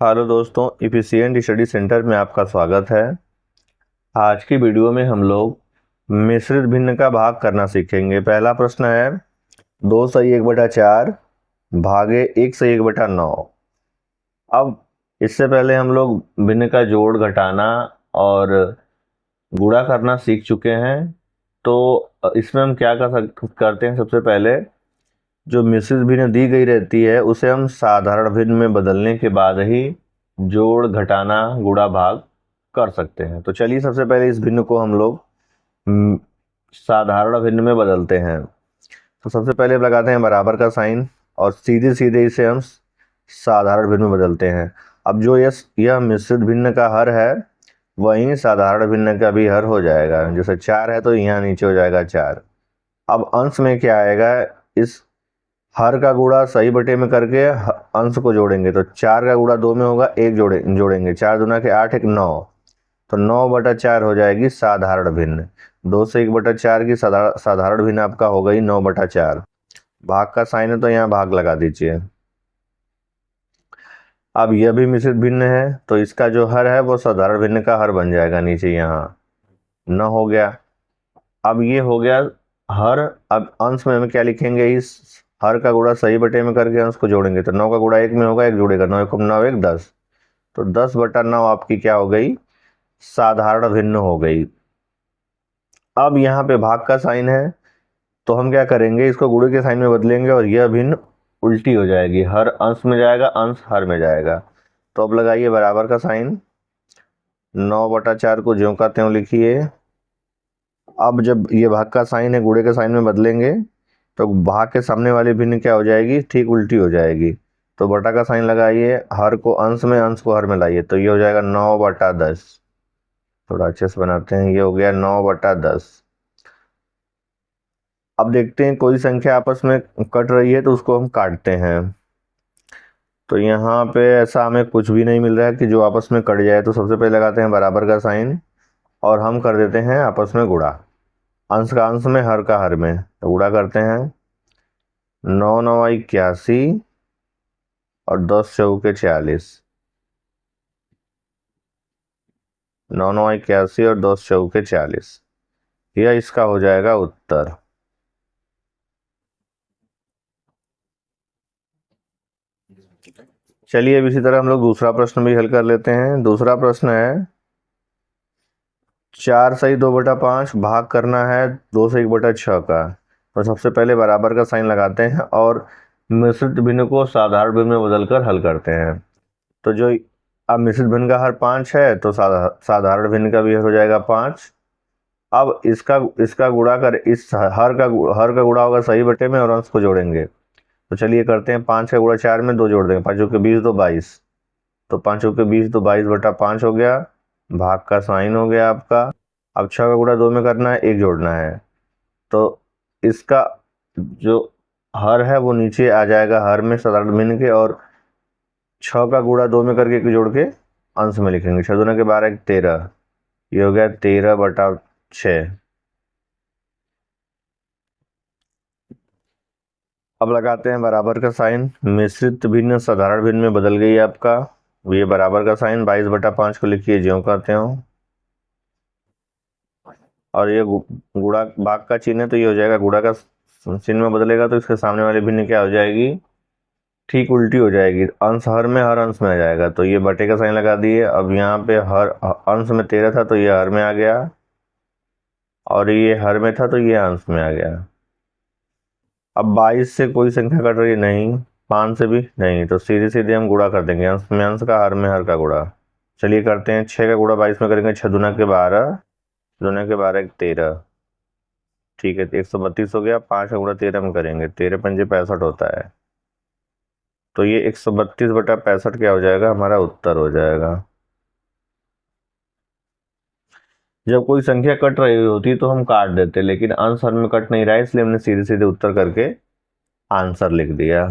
Hello दोस्तों, efficient study centre में आपका स्वागत है। आज की वीडियो में हम लोग मिश्रित भिन्न का भाग करना सीखेंगे। पहला प्रश्न है 2/1/4 भागे 1/1/9। अब इससे पहले हम लोग भिन्न का जोड़ घटाना और गुणा करना सीख चुके हैं। तो इसमें हम क्या करते हैं, सबसे पहले जो मिश्रित भिन्न दी गई रहती है उसे हम साधारण भिन्न में बदलने के बाद ही जोड़ घटाना गुणा भाग कर सकते हैं। तो चलिए सबसे पहले इस भिन्न को हम लोग साधारण भिन्न में बदलते हैं। तो सबसे पहले लगाते हैं बराबर का साइन और सीधे सीधे इसे हम साधारण भिन्न में बदलते हैं। अब जो यह मिश्रित भिन्न का हर है वहीं साधारण भिन्न का भी हर हो जाएगा। जैसे 4 है तो यहाँ नीचे हो जाएगा 4। अब अंश में क्या आएगा, इस हर का गुणा सही बटे में करके अंश को जोड़ेंगे। तो 4 का गुणा 2 में होगा, 1 जोड़ेंगे, 4 दूना के 8, 1 9, तो 9/4 हो जाएगी साधारण भिन्न। 2/1/4 की साधारण भिन्न आपका हो गई 9/4। भाग का साइन है तो यहाँ भाग लगा दीजिए। अब यह भी मिश्रित भिन्न है तो इसका जो हर है वो साधारण भिन्न का हर बन जाएगा, नीचे यहाँ 9 हो गया। अब ये हो गया हर। अब अंश में हम क्या लिखेंगे, इस हर का गुणा सही बटे में करके अंश को जोड़ेंगे। तो 9 का गुणा 1 में होगा, 1 जोड़ेगा, 9 1 9 1 10, तो 10/9 आपकी क्या हो गई, साधारण भिन्न हो गई। अब यहाँ पे भाग का साइन है तो हम क्या करेंगे, इसको गुणे के साइन में बदलेंगे और यह भिन्न उल्टी हो जाएगी, हर अंश में जाएगा, अंश हर में जाएगा। तो अब लगाइए बराबर का साइन, 9/4 को ज्यों का त्यों लिखिए। अब जब ये भाग का साइन है गुणे के साइन में बदलेंगे तो भाग के सामने वाली भिन्न क्या हो जाएगी, ठीक उल्टी हो जाएगी। तो बटा का साइन लगाइए, हर को अंश में, अंश को हर में लाइए, तो ये हो जाएगा 9/10। थोड़ा अच्छे से बनाते हैं, ये हो गया 9/10। अब देखते हैं कोई संख्या आपस में कट रही है तो उसको हम काटते हैं। तो यहाँ पे ऐसा हमें कुछ भी नहीं मिल रहा है कि जो आपस में कट जाए। तो सबसे पहले लगाते हैं बराबर का साइन और हम कर देते हैं आपस में गुणा, अंश का अंश में, हर का हर में। तो गुणा करते हैं, 9 9 81 और 10 चौके 40, 9 9 81 और 10 चौके 40, यह इसका हो जाएगा उत्तर। चलिए अब इसी तरह हम लोग दूसरा प्रश्न भी हल कर लेते हैं। दूसरा प्रश्न है 4/2/5 भाग करना है 2/1/6 का। तो सबसे पहले बराबर का साइन लगाते हैं और मिश्रित भिन्न को साधारण भिन्न में बदलकर हल करते हैं। तो जो अब मिश्रित भिन्न का हर 5 है तो साधारण भिन्न का भी हो जाएगा 5। अब इसका गुणा कर, इस हर का गुणा होगा सही बटे में और अंश को जोड़ेंगे। तो चलिए करते हैं, 5 का गुणा 4 में, 2 जोड़ देंगे, 5 के 20 तो 22, तो 5 के 20 तो 22/5 हो गया। भाग का साइन हो गया आपका। अब 6 का गुणा 2 में करना है, 1 जोड़ना है, तो इसका जो हर है वो नीचे आ जाएगा हर में साधारण भिन्न के, और 6 का गुणा 2 में करके 1 जोड़ के अंश में लिखेंगे। 6 दूना के 12 13, ये हो गया 13/6। अब लगाते हैं बराबर का साइन, मिश्रित भिन्न साधारण भिन्न में बदल गई आपका। ये बराबर का साइन 22/5 को लिखिए ज्यों कहते हो, और ये गुणा भाग का चिन्ह है तो ये हो जाएगा गुणा का चिन्ह में बदलेगा तो इसके सामने वाली भिन्न क्या हो जाएगी, ठीक उल्टी हो जाएगी, अंश हर में, हर अंश में आ जाएगा। तो ये बटे का साइन लगा दिए। अब यहाँ पे हर अंश में 13 था तो ये हर में आ गया, और ये हर में था तो ये अंश में आ गया। अब 22 से कोई संख्या कट रही है नहीं, 5 से भी नहीं, तो सीधे सीधे हम गुणा कर देंगे, अंश में अंश का, हर में हर का गुणा। चलिए करते हैं, 6 का गुणा 22 में करेंगे, 6 दूना के 12, दूना के 12 13, ठीक है, 132 हो गया। 5 का गुणा 13 में करेंगे, 13 पंजे 65 होता है, तो ये 132/65 क्या हो जाएगा, हमारा उत्तर हो जाएगा। जब कोई संख्या कट रही होती तो हम काट देते, लेकिन आंसर में कट नहीं रहा है इसलिए हमने सीधे सीधे उत्तर करके आंसर लिख दिया।